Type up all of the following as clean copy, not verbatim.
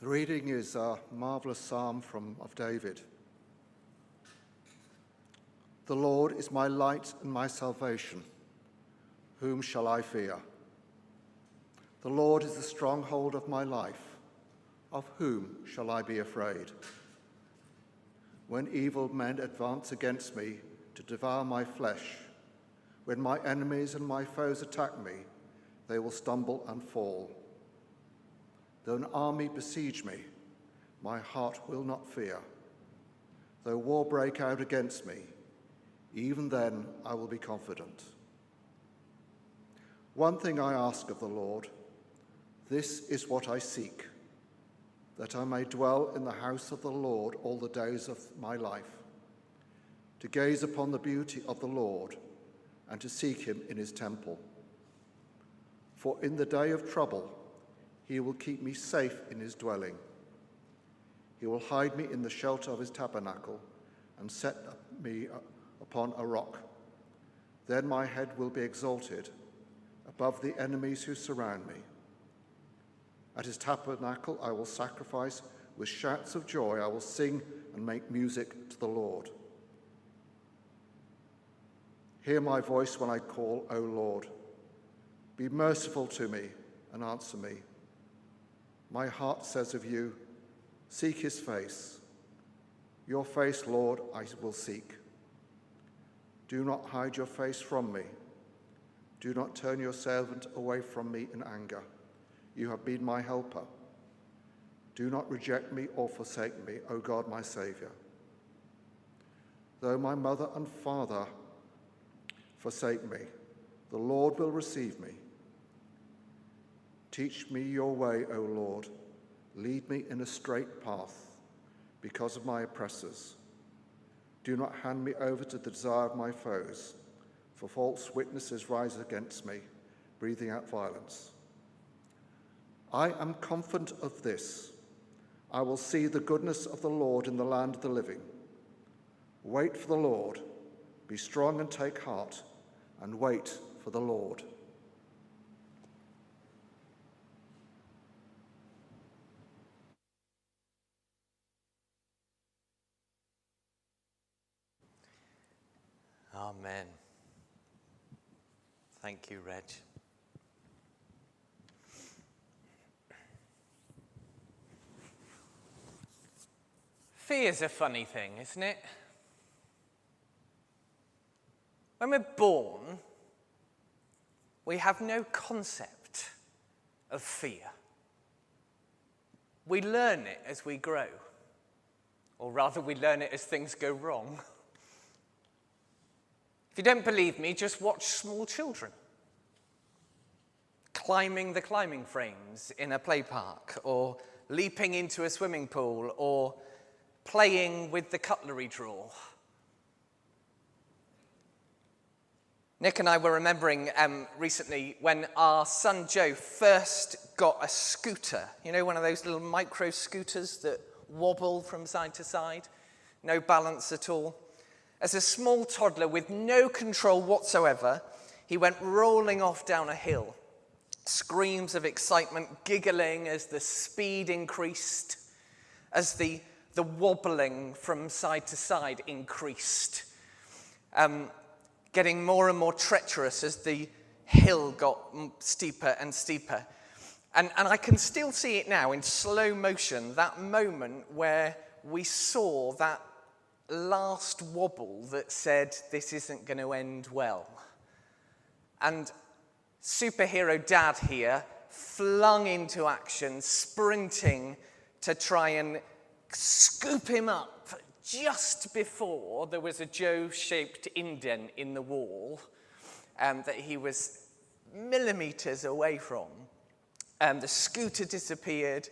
The reading is a marvellous psalm of David. The Lord is my light and my salvation. Whom shall I fear? The Lord is the stronghold of my life. Of whom shall I be afraid? When evil men advance against me to devour my flesh, when my enemies and my foes attack me, they will stumble and fall. Though an army besiege me, my heart will not fear. Though war break out against me, even then I will be confident. One thing I ask of the Lord, this is what I seek, that I may dwell in the house of the Lord all the days of my life, to gaze upon the beauty of the Lord and to seek him in his temple. For in the day of trouble, he will keep me safe in his dwelling. He will hide me in the shelter of his tabernacle and set me upon a rock. Then my head will be exalted above the enemies who surround me. At his tabernacle I will sacrifice with shouts of joy. I will sing and make music to the Lord. Hear my voice when I call, O Lord. Be merciful to me and answer me. My heart says of you, seek his face. Your face, Lord, I will seek. Do not hide your face from me. Do not turn your servant away from me in anger. You have been my helper. Do not reject me or forsake me, O God, my Saviour. Though my mother and father forsake me, the Lord will receive me. Teach me your way, O Lord. Lead me in a straight path because of my oppressors. Do not hand me over to the desire of my foes, for false witnesses rise against me, breathing out violence. I am confident of this. I will see the goodness of the Lord in the land of the living. Wait for the Lord. Be strong and take heart, and wait for the Lord. Amen. Thank you, Reg. Fear's a funny thing, isn't it? When we're born, we have no concept of fear. We learn it as we grow, or rather we learn it as things go wrong. If you don't believe me, just watch small children climbing the climbing frames in a play park, or leaping into a swimming pool, or playing with the cutlery drawer. Nick and I were remembering recently when our son Joe first got a scooter. You know, one of those little micro scooters that wobble from side to side, no balance at all. As a small toddler with no control whatsoever, he went rolling off down a hill. Screams of excitement, giggling as the speed increased, as the wobbling from side to side increased, getting more and more treacherous as the hill got steeper and steeper. And I can still see it now in slow motion, that moment where we saw that last wobble that said, this isn't going to end well. And superhero dad here flung into action, sprinting to try and scoop him up just before there was a Joe-shaped indent in the wall that he was millimeters away from. The scooter disappeared.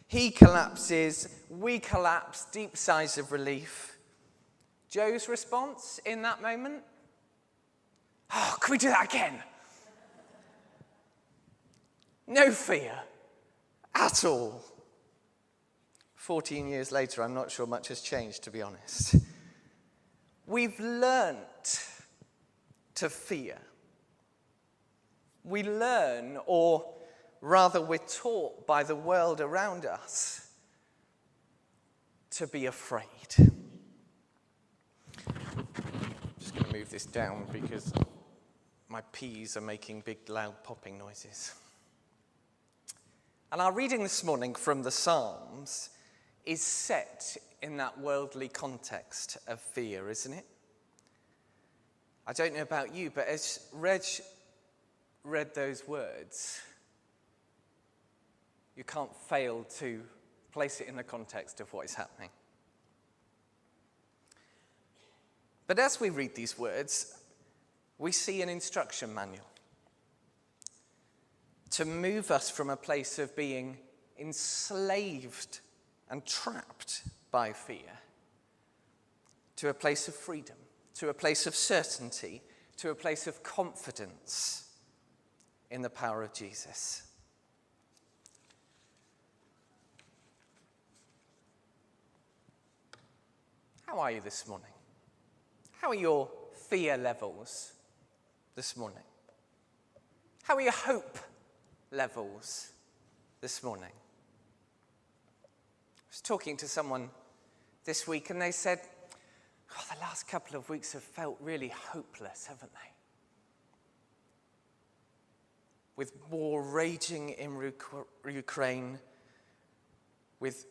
He collapses. We collapse. Deep sighs of relief. Joe's response in that moment? Oh, can we do that again? No fear at all. 14 years later, I'm not sure much has changed, to be honest. We've learnt to fear. We learn, or rather we're taught by the world around us, to be afraid. I'm just going to move this down because my peas are making big, loud popping noises. And our reading this morning from the Psalms is set in that worldly context of fear, isn't it? I don't know about you, but as Reg read those words, you can't fail to place it in the context of what is happening. But as we read these words, we see an instruction manual to move us from a place of being enslaved and trapped by fear to a place of freedom, to a place of certainty, to a place of confidence in the power of Jesus. How are you this morning? How are your fear levels this morning? How are your hope levels this morning? I was talking to someone this week and they said, the last couple of weeks have felt really hopeless, haven't they? With war raging in Ukraine, with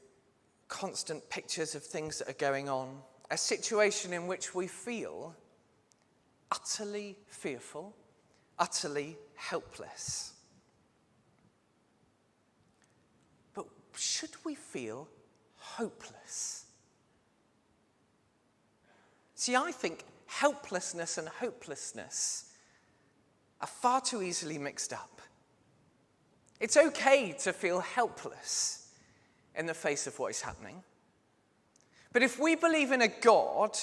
constant pictures of things that are going on, a situation in which we feel utterly fearful, utterly helpless. But should we feel hopeless? See, I think helplessness and hopelessness are far too easily mixed up. It's okay to feel helpless in the face of what is happening. But if we believe in a God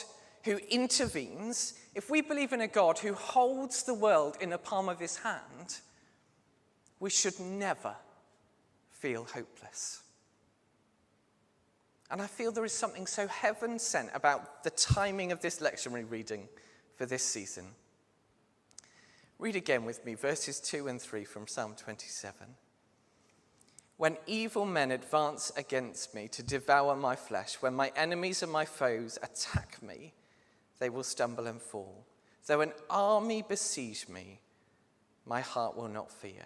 who intervenes, if we believe in a God who holds the world in the palm of his hand, we should never feel hopeless. And I feel there is something so heaven-sent about the timing of this lectionary reading for this season. Read again with me verses 2 and 3 from Psalm 27. When evil men advance against me to devour my flesh, when my enemies and my foes attack me, they will stumble and fall. Though an army besiege me, my heart will not fear.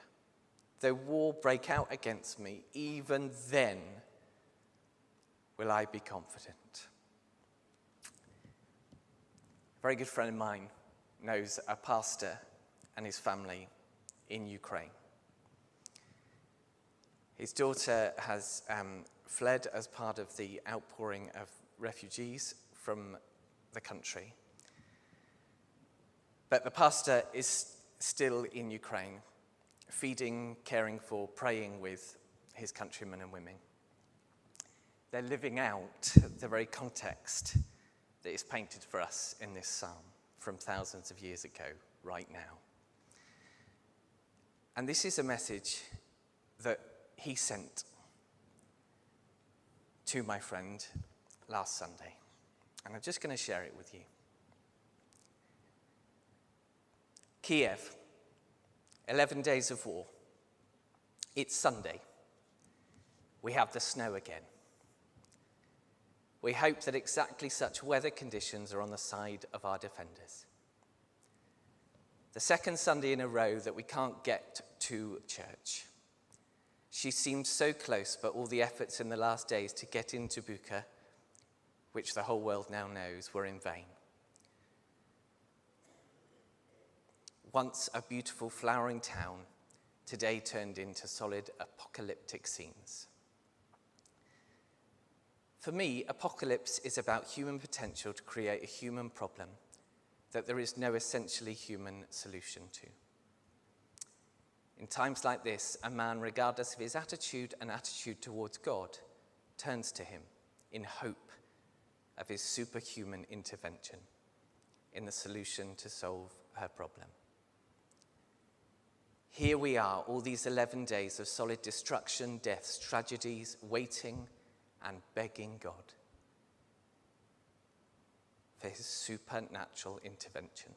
Though war break out against me, even then will I be confident. A very good friend of mine knows a pastor and his family in Ukraine. His daughter has fled as part of the outpouring of refugees from the country. But the pastor is still in Ukraine, feeding, caring for, praying with his countrymen and women. They're living out the very context that is painted for us in this psalm from thousands of years ago, right now. And this is a message that he sent to my friend last Sunday. And I'm just going to share it with you. Kiev, 11 days of war. It's Sunday. We have the snow again. We hope that exactly such weather conditions are on the side of our defenders. The second Sunday in a row that we can't get to church. She seemed so close, but all the efforts in the last days to get into Bucha, which the whole world now knows, were in vain. Once a beautiful flowering town, today turned into solid apocalyptic scenes. For me, apocalypse is about human potential to create a human problem that there is no essentially human solution to. In times like this, a man, regardless of his attitude and attitude towards God, turns to him in hope of his superhuman intervention in the solution to solve her problem. Here we are, all these 11 days of solid destruction, deaths, tragedies, waiting and begging God for his supernatural intervention.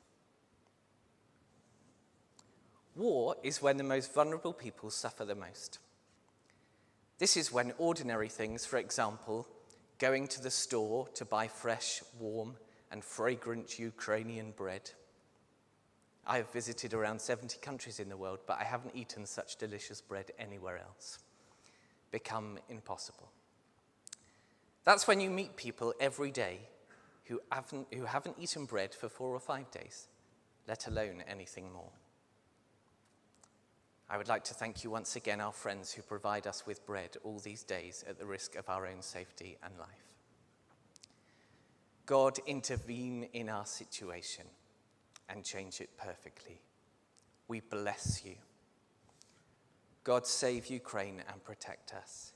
War is when the most vulnerable people suffer the most. This is when ordinary things, for example, going to the store to buy fresh, warm, and fragrant Ukrainian bread. I have visited around 70 countries in the world, but I haven't eaten such delicious bread anywhere else. Become impossible. That's when you meet people every day who haven't eaten bread for 4 or 5 days, let alone anything more. I would like to thank you once again, our friends who provide us with bread all these days at the risk of our own safety and life. God, intervene in our situation and change it perfectly. We bless you. God, save Ukraine and protect us.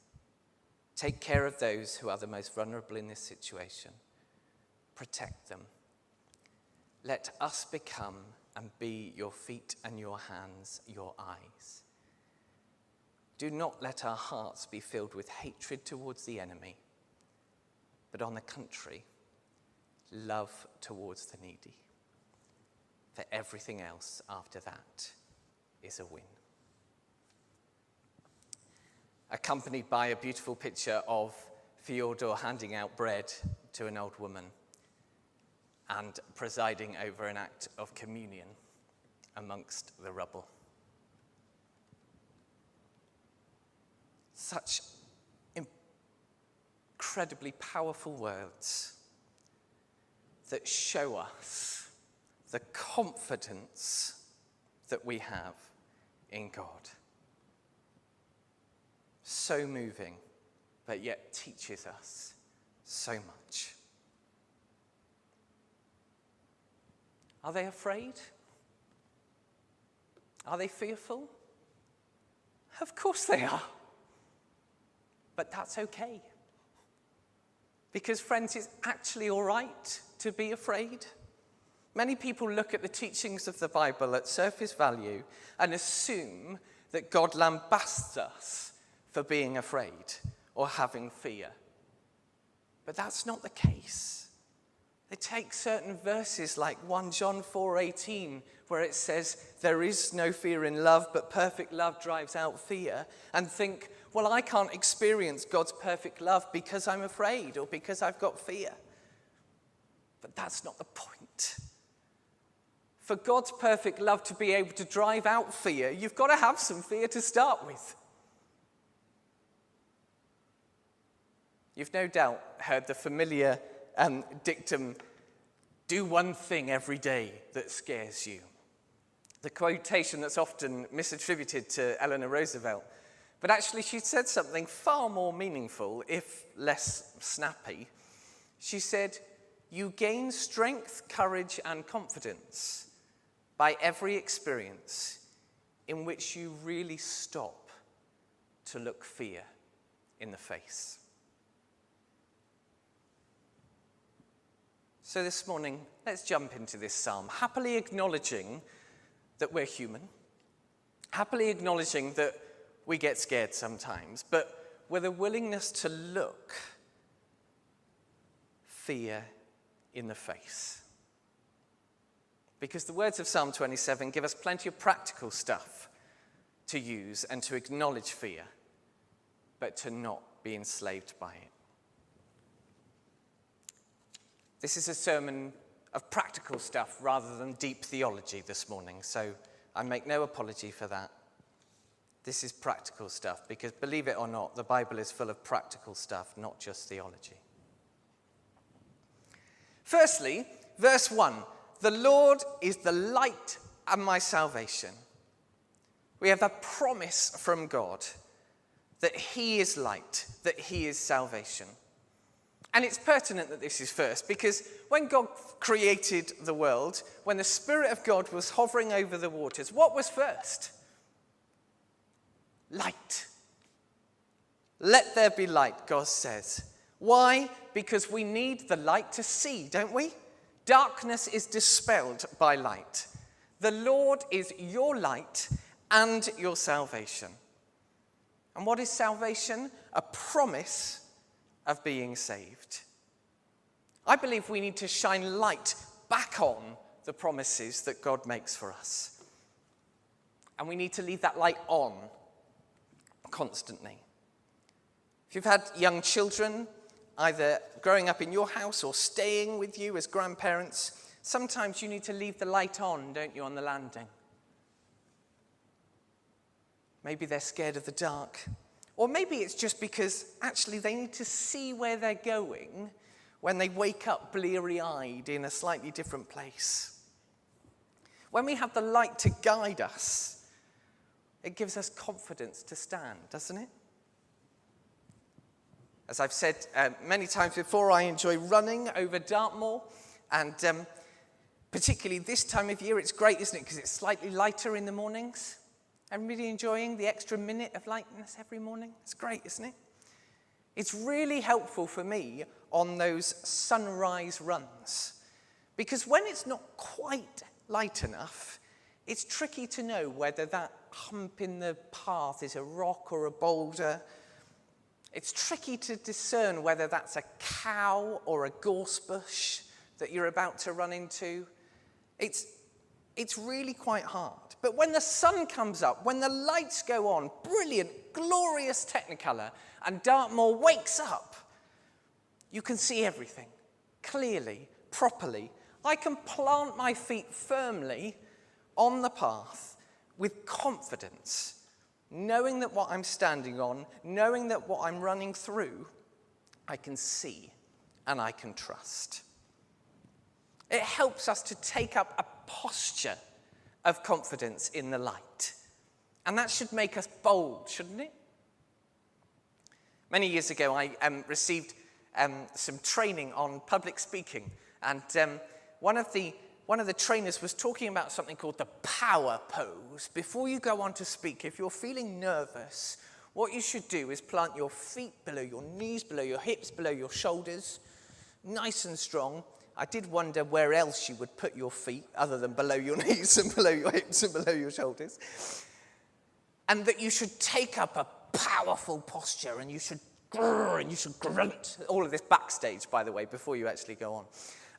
Take care of those who are the most vulnerable in this situation. Protect them. Let us become and be your feet and your hands, your eyes. Do not let our hearts be filled with hatred towards the enemy, but on the contrary, love towards the needy. For everything else after that is a win. Accompanied by a beautiful picture of Fyodor handing out bread to an old woman and presiding over an act of communion amongst the rubble. Such incredibly powerful words that show us the confidence that we have in God. So moving, but yet teaches us so much. Are they afraid? Are they fearful? Of course they are. But that's okay. Because, friends, it's actually all right to be afraid. Many people look at the teachings of the Bible at surface value and assume that God lambasts us for being afraid or having fear. But that's not the case. They take certain verses like 1 John 4:18, where it says, there is no fear in love, but perfect love drives out fear, and think, well, I can't experience God's perfect love because I'm afraid or because I've got fear. But that's not the point. For God's perfect love to be able to drive out fear, you've got to have some fear to start with. You've no doubt heard the familiar dictum, do one thing every day that scares you. The quotation that's often misattributed to Eleanor Roosevelt. But actually she said something far more meaningful, if less snappy. She said, you gain strength, courage, and confidence by every experience in which you really stop to look fear in the face. So this morning, let's jump into this psalm, happily acknowledging that we're human, happily acknowledging that we get scared sometimes, but with a willingness to look fear in the face. Because the words of Psalm 27 give us plenty of practical stuff to use and to acknowledge fear, but to not be enslaved by it. This is a sermon of practical stuff rather than deep theology this morning, so I make no apology for that. This is practical stuff, because believe it or not, the Bible is full of practical stuff, not just theology. Firstly, verse 1, the Lord is the light and my salvation. We have a promise from God that he is light, that he is salvation. And it's pertinent that this is first, because when God created the world, when the Spirit of God was hovering over the waters, what was first? Light. Let there be light, God says. Why? Because we need the light to see, don't we? Darkness is dispelled by light. The Lord is your light and your salvation. And what is salvation? A promise of being saved. I believe we need to shine light back on the promises that God makes for us. And we need to leave that light on constantly. If you've had young children, either growing up in your house or staying with you as grandparents, sometimes you need to leave the light on, don't you, on the landing? Maybe they're scared of the dark. Or maybe it's just because actually they need to see where they're going when they wake up bleary-eyed in a slightly different place. When we have the light to guide us, it gives us confidence to stand, doesn't it? As I've said many times before, I enjoy running over Dartmoor, and particularly this time of year, it's great, isn't it? Because it's slightly lighter in the mornings. Everybody enjoying the extra minute of lightness every morning? It's great, isn't it? It's really helpful for me on those sunrise runs, because when it's not quite light enough, it's tricky to know whether that hump in the path is a rock or a boulder. It's tricky to discern whether that's a cow or a gorse bush that you're about to run into. It's really quite hard. But when the sun comes up, when the lights go on, brilliant, glorious Technicolor, and Dartmoor wakes up, you can see everything clearly, properly. I can plant my feet firmly on the path with confidence, knowing that what I'm standing on, knowing that what I'm running through, I can see and I can trust. It helps us to take up a posture of confidence in the light. And that should make us bold, shouldn't it? Many years ago, I received some training on public speaking. And one of the trainers was talking about something called the power pose. Before you go on to speak, if you're feeling nervous, what you should do is plant your feet below your knees, below your hips, below your shoulders, nice and strong. I did wonder where else you would put your feet other than below your knees and below your hips and below your shoulders. And that you should take up a powerful posture and you should grrr and you should grunt. All of this backstage, by the way, before you actually go on.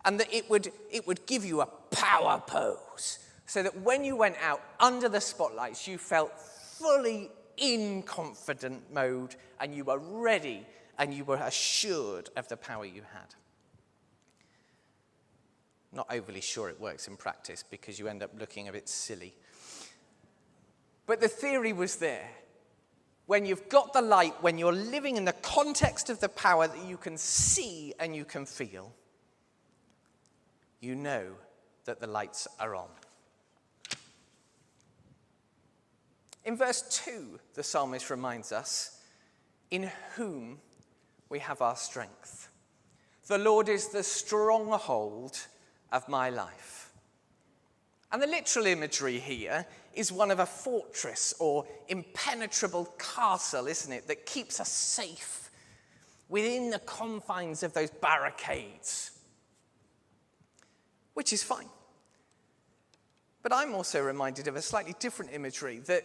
And that it would give you a power pose so that when you went out under the spotlights, you felt fully in confident mode and you were ready and you were assured of the power you had. Not overly sure it works in practice because you end up looking a bit silly. But the theory was there. When you've got the light, when you're living in the context of the power that you can see and you can feel, you know that the lights are on. In verse 2, the psalmist reminds us, in whom we have our strength. The Lord is the stronghold of my life. And the literal imagery here is one of a fortress or impenetrable castle, isn't it, that keeps us safe within the confines of those barricades, which is fine. But I'm also reminded of a slightly different imagery that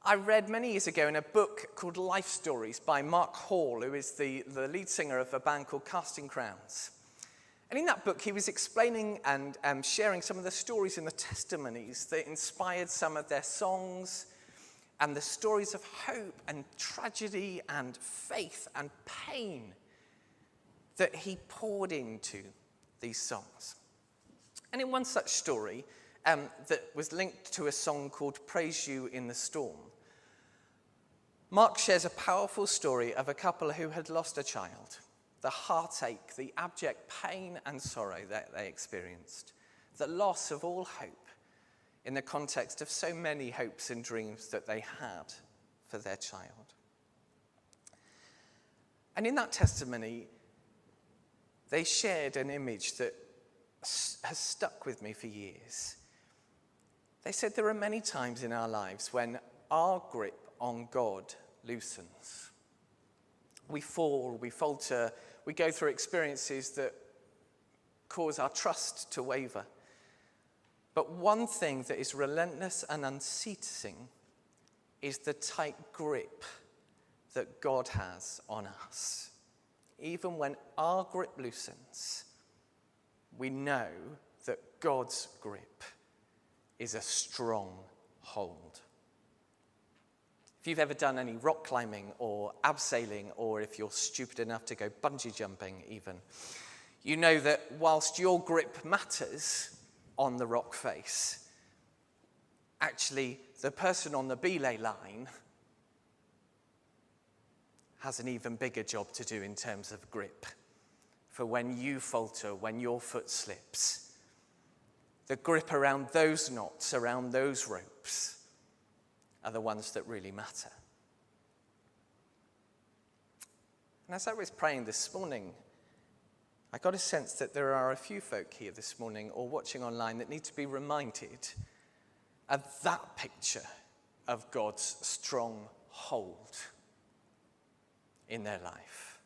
I read many years ago in a book called Life Stories by Mark Hall, who is the lead singer of a band called Casting Crowns. And in that book, he was explaining and sharing some of the stories and the testimonies that inspired some of their songs and the stories of hope and tragedy and faith and pain that he poured into these songs. And in one such story that was linked to a song called Praise You in the Storm, Mark shares a powerful story of a couple who had lost a child. The heartache, the abject pain and sorrow that they experienced, the loss of all hope in the context of so many hopes and dreams that they had for their child. And in that testimony, they shared an image that has stuck with me for years. They said there are many times in our lives when our grip on God loosens. We fall, we falter, we go through experiences that cause our trust to waver. But one thing that is relentless and unceasing is the tight grip that God has on us. Even when our grip loosens, we know that God's grip is a strong hold. If you've ever done any rock climbing or abseiling, or if you're stupid enough to go bungee jumping even, you know that whilst your grip matters on the rock face, actually the person on the belay line has an even bigger job to do in terms of grip. For when you falter, when your foot slips, the grip around those knots, around those ropes, are the ones that really matter. And as I was praying this morning, I got a sense that there are a few folk here this morning or watching online that need to be reminded of that picture of God's strong hold in their life.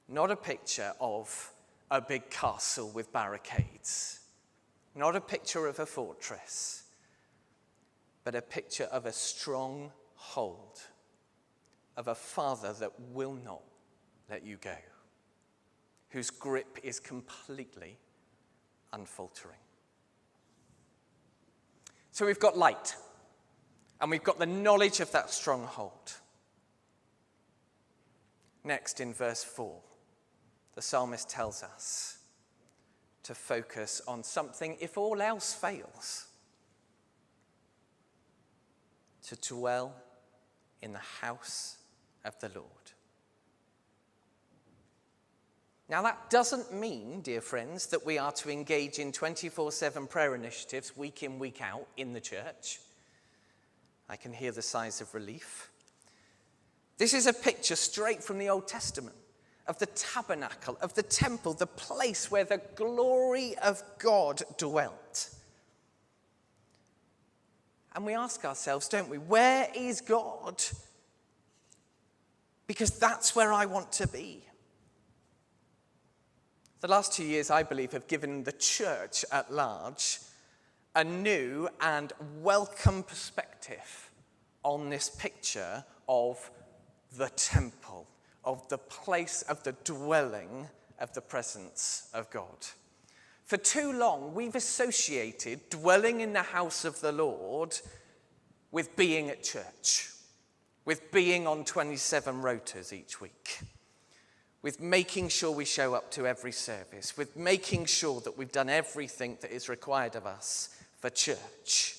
Not a picture of a big castle with barricades, not a picture of a fortress, but a picture of a strong hold, of a Father that will not let you go, whose grip is completely unfaltering. So we've got light, and we've got the knowledge of that stronghold. Next, in verse 4, the psalmist tells us to focus on something if all else fails, to dwell in the house of the Lord. Now, that doesn't mean, dear friends, that we are to engage in 24/7 prayer initiatives week in, week out in the church. I can hear the sighs of relief. This is a picture straight from the Old Testament of the tabernacle, of the temple, the place where the glory of God dwelt. And we ask ourselves, don't we, where is God? Because that's where I want to be. The last 2 years, I believe, have given the church at large a new and welcome perspective on this picture of the temple, of the place of the dwelling of the presence of God. For too long, we've associated dwelling in the house of the Lord with being at church, with being on 27 rotas each week, with making sure we show up to every service, with making sure that we've done everything that is required of us for church.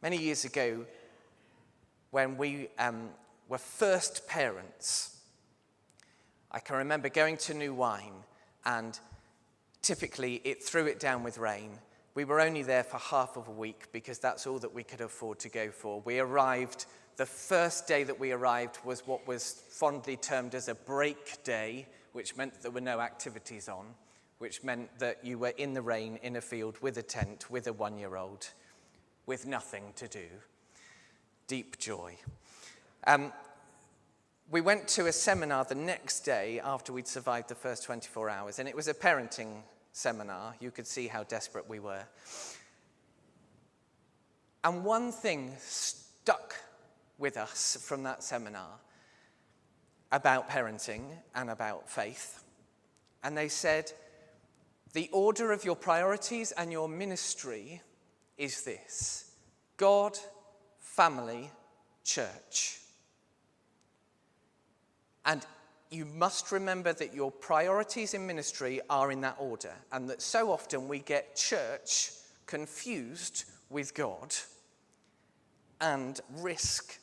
Many years ago, when we were first parents, I can remember going to New Wine, and typically it threw it down with rain. We were only there for half of a week because that's all that we could afford to go for. We arrived, the first day that we arrived was what was fondly termed as a break day, which meant there were no activities on, which meant that you were in the rain in a field with a tent, with a 1-year-old, with nothing to do. Deep joy. We went to a seminar the next day after we'd survived the first 24 hours, and it was a parenting seminar. You could see how desperate we were. And one thing stuck with us from that seminar about parenting and about faith. And they said, the order of your priorities and your ministry is this: God, family, church. And you must remember that your priorities in ministry are in that order, and that so often we get church confused with God and risk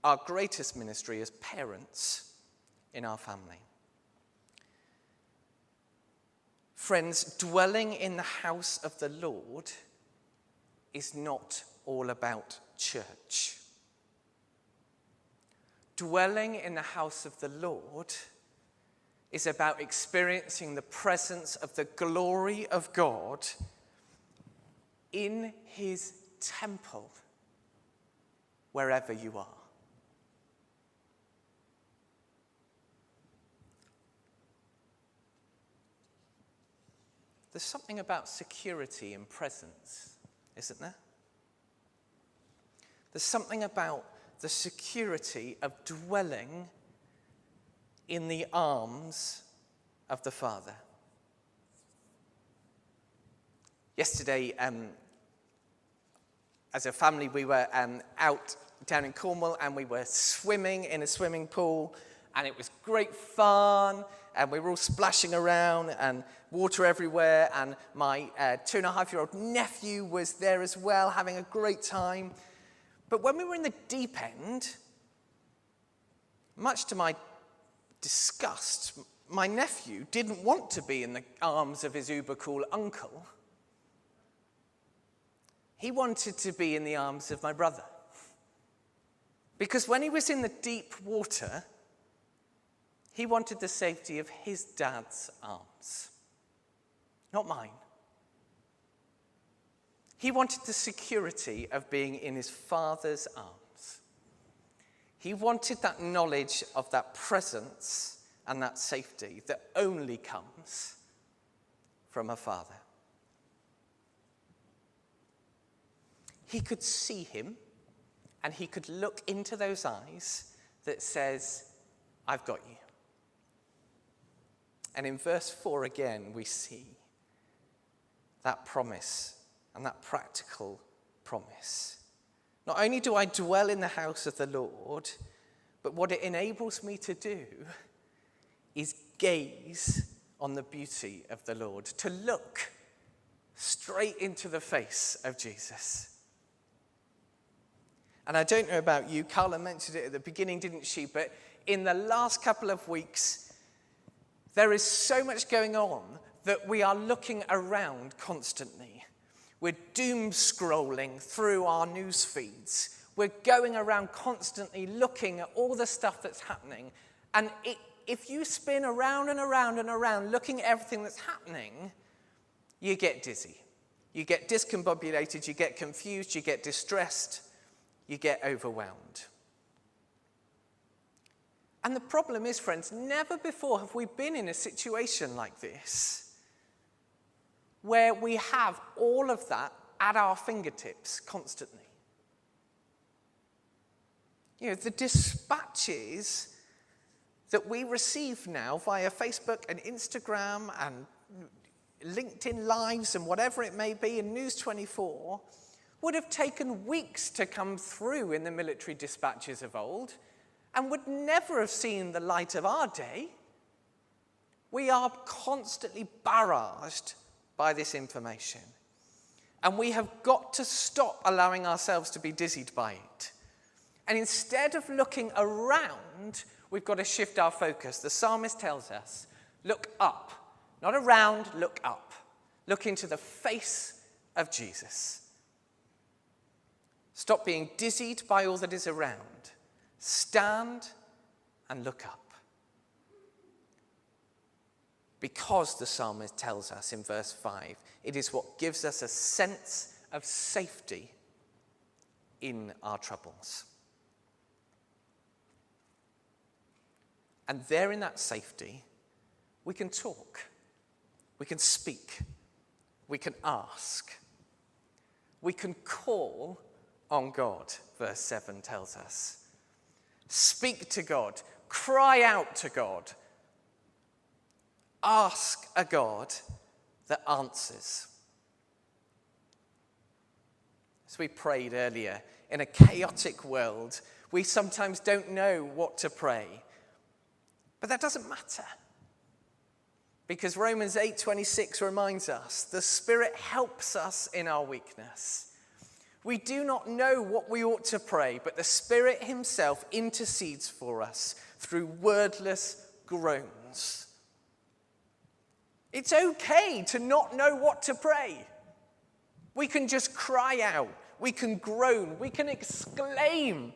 our greatest ministry as parents in our family. Friends, dwelling in the house of the Lord is not all about church. Dwelling in the house of the Lord is about experiencing the presence of the glory of God in his temple, wherever you are. There's something about security and presence, isn't there? There's something about the security of dwelling in the arms of the Father. Yesterday, as a family, we were out down in Cornwall, and we were swimming in a swimming pool, and it was great fun, and we were all splashing around, and water everywhere, and my 2.5-year-old nephew was there as well, having a great time. But when we were in the deep end, much to my disgust, my nephew didn't want to be in the arms of his uber-cool uncle. He wanted to be in the arms of my brother. Because when he was in the deep water, he wanted the safety of his dad's arms, not mine. He wanted the security of being in his father's arms. He wanted that knowledge of that presence and that safety that only comes from a father. He could see him, and he could look into those eyes that says, I've got you. And in verse 4 again, we see that promise and that practical promise. Not only do I dwell in the house of the Lord, but what it enables me to do is gaze on the beauty of the Lord, to look straight into the face of Jesus. And I don't know about you, Carla mentioned it at the beginning, didn't she? But in the last couple of weeks, there is so much going on that we are looking around constantly. We're doom scrolling through our news feeds. We're going around constantly looking at all the stuff that's happening. And if you spin around and around and around looking at everything that's happening, you get dizzy. You get discombobulated, you get confused, you get distressed, you get overwhelmed. And the problem is, friends, never before have we been in a situation like this where we have all of that at our fingertips constantly. You know, the dispatches that we receive now via Facebook and Instagram and LinkedIn Lives and whatever it may be, and News 24, would have taken weeks to come through in the military dispatches of old and would never have seen the light of our day. We are constantly barraged by this information. And we have got to stop allowing ourselves to be dizzied by it. And instead of looking around, we've got to shift our focus. The psalmist tells us, look up. Not around, look up. Look into the face of Jesus. Stop being dizzied by all that is around. Stand and look up. Because the psalmist tells us in verse 5, it is what gives us a sense of safety in our troubles. And there in that safety, we can talk, we can speak, we can ask, we can call on God, verse 7 tells us. Speak to God, cry out to God, ask a God that answers. As we prayed earlier, in a chaotic world, we sometimes don't know what to pray. But that doesn't matter. Because Romans 8:26 reminds us, the Spirit helps us in our weakness. We do not know what we ought to pray, but the Spirit himself intercedes for us through wordless groans. It's okay to not know what to pray. We can just cry out. We can groan. We can exclaim.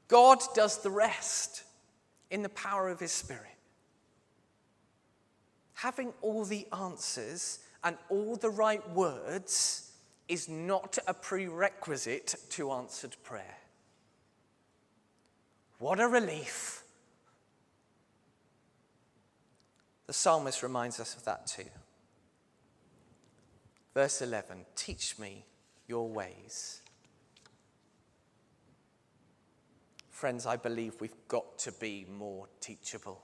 God does the rest in the power of his Spirit. Having all the answers and all the right words is not a prerequisite to answered prayer. What a relief. The psalmist reminds us of that too. Verse 11, teach me your ways. Friends, I believe we've got to be more teachable.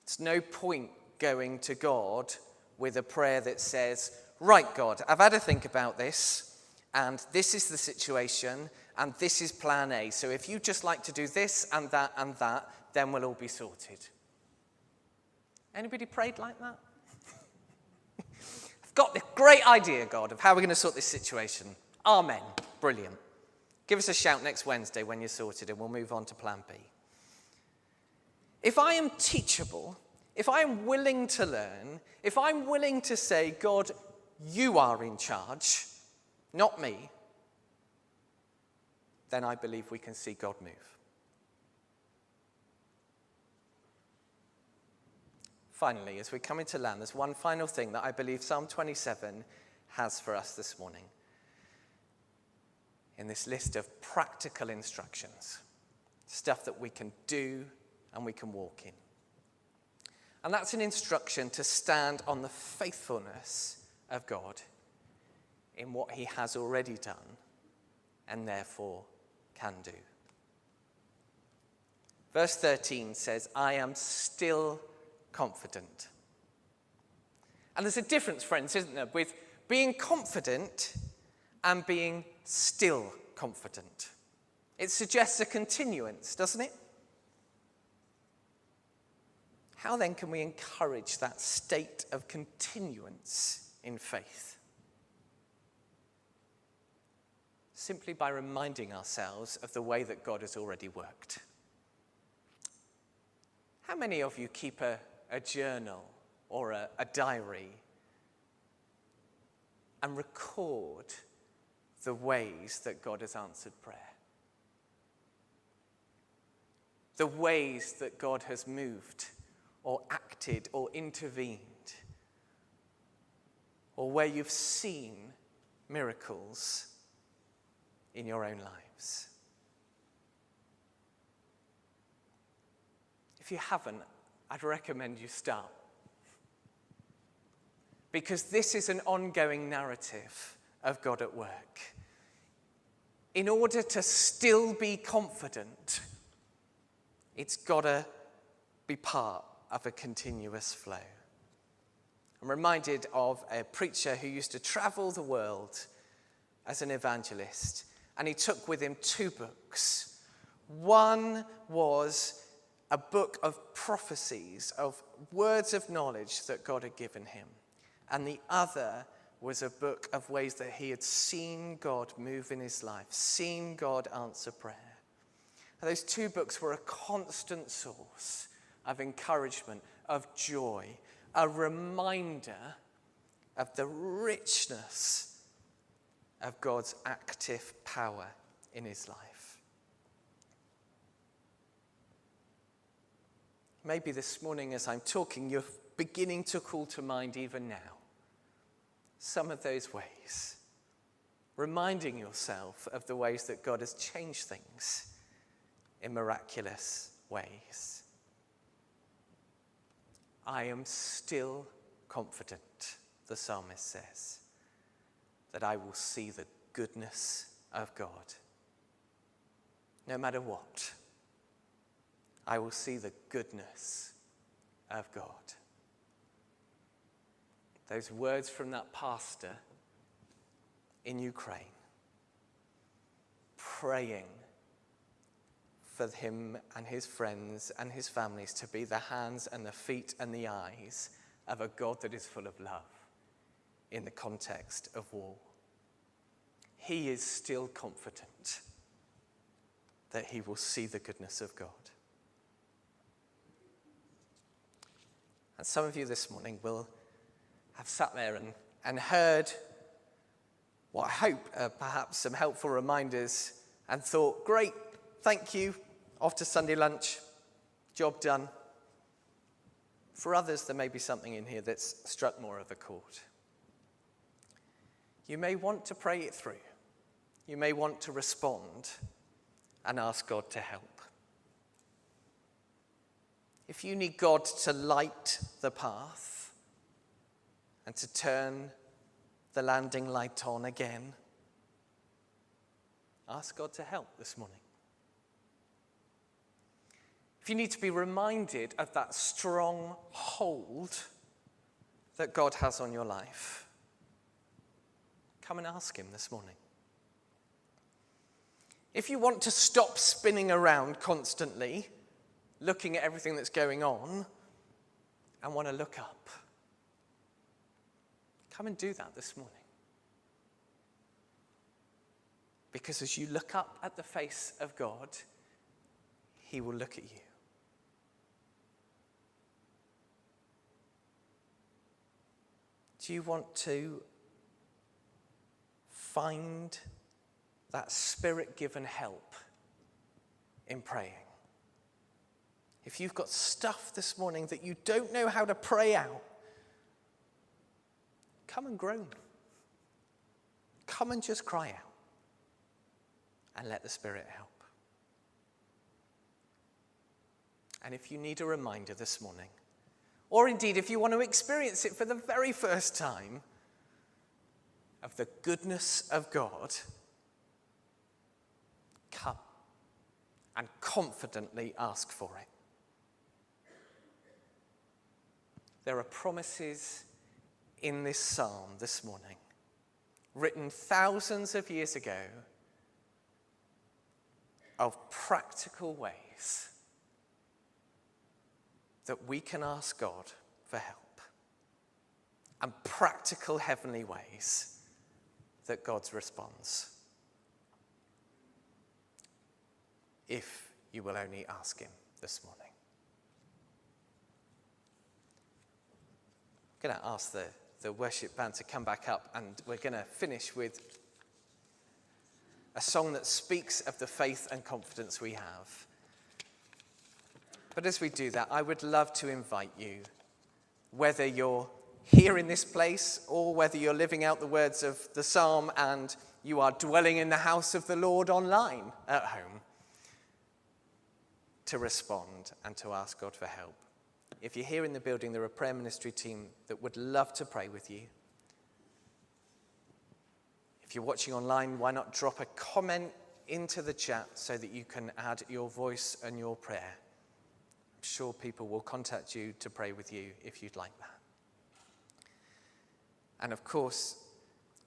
It's no point going to God with a prayer that says, right, God, I've had to think about this, and this is the situation, and this is plan A. So if you just like to do this and that, then we'll all be sorted. Anybody prayed like that? I've got the great idea, God, of how we're going to sort this situation. Amen. Brilliant. Give us a shout next Wednesday when you're sorted, and we'll move on to plan B. If I am teachable, if I am willing to learn, if I'm willing to say, God, you are in charge, not me, then I believe we can see God move. Finally, as we come into land, there's one final thing that I believe Psalm 27 has for us this morning in this list of practical instructions, stuff that we can do and we can walk in. And that's an instruction to stand on the faithfulness of God in what he has already done and therefore can do. Verse 13 says, I am still confident. And there's a difference, friends, isn't there, with being confident and being still confident. It suggests a continuance, doesn't it? How then can we encourage that state of continuance in faith? Simply by reminding ourselves of the way that God has already worked. How many of you keep a journal or a diary and record the ways that God has answered prayer? The ways that God has moved or acted or intervened, or where you've seen miracles in your own lives. If you haven't, I'd recommend you start. Because this is an ongoing narrative of God at work. In order to still be confident, it's got to be part of a continuous flow. I'm reminded of a preacher who used to travel the world as an evangelist, and he took with him 2 books. One was a book of prophecies, of words of knowledge that God had given him, and the other was a book of ways that he had seen God move in his life, seen God answer prayer. And those 2 books were a constant source of encouragement, of joy, a reminder of the richness of God's active power in his life. Maybe this morning as I'm talking, you're beginning to call to mind even now some of those ways, reminding yourself of the ways that God has changed things in miraculous ways. I am still confident, the psalmist says, that I will see the goodness of God. No matter what, I will see the goodness of God. Those words from that pastor in Ukraine, praying for him and his friends and his families to be the hands and the feet and the eyes of a God that is full of love in the context of war. He is still confident that he will see the goodness of God. And some of you this morning will have sat there and heard what I hope are perhaps some helpful reminders and thought, great, thank you, off to Sunday lunch, job done. For others, there may be something in here that's struck more of a chord. You may want to pray it through. You may want to respond and ask God to help. If you need God to light the path and to turn the landing light on again, ask God to help this morning. If you need to be reminded of that strong hold that God has on your life, come and ask him this morning. If you want to stop spinning around constantly, looking at everything that's going on, and want to look up, come and do that this morning. Because as you look up at the face of God, he will look at you. Do you want to find that Spirit-given help in praying? If you've got stuff this morning that you don't know how to pray out, come and groan. Come and just cry out. And let the Spirit help. And if you need a reminder this morning, or indeed if you want to experience it for the very first time, of the goodness of God, come and confidently ask for it. There are promises in this psalm this morning, written thousands of years ago, of practical ways that we can ask God for help, and practical heavenly ways that God responds, if you will only ask him this morning. I'm going to ask the worship band to come back up, and we're going to finish with a song that speaks of the faith and confidence we have. But as we do that, I would love to invite you, whether you're here in this place or whether you're living out the words of the psalm and you are dwelling in the house of the Lord online at home, to respond and to ask God for help. If you're here in the building, there are a prayer ministry team that would love to pray with you. If you're watching online, why not drop a comment into the chat so that you can add your voice and your prayer. I'm sure people will contact you to pray with you if you'd like that. And of course,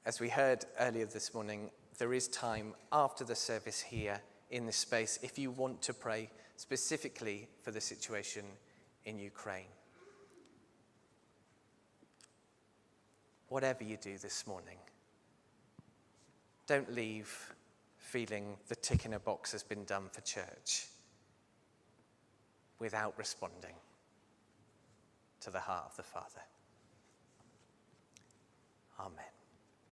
as we heard earlier this morning, there is time after the service here in this space if you want to pray specifically for the situation in Ukraine. Whatever you do this morning, don't leave feeling the tick in a box has been done for church without responding to the heart of the Father. Amen.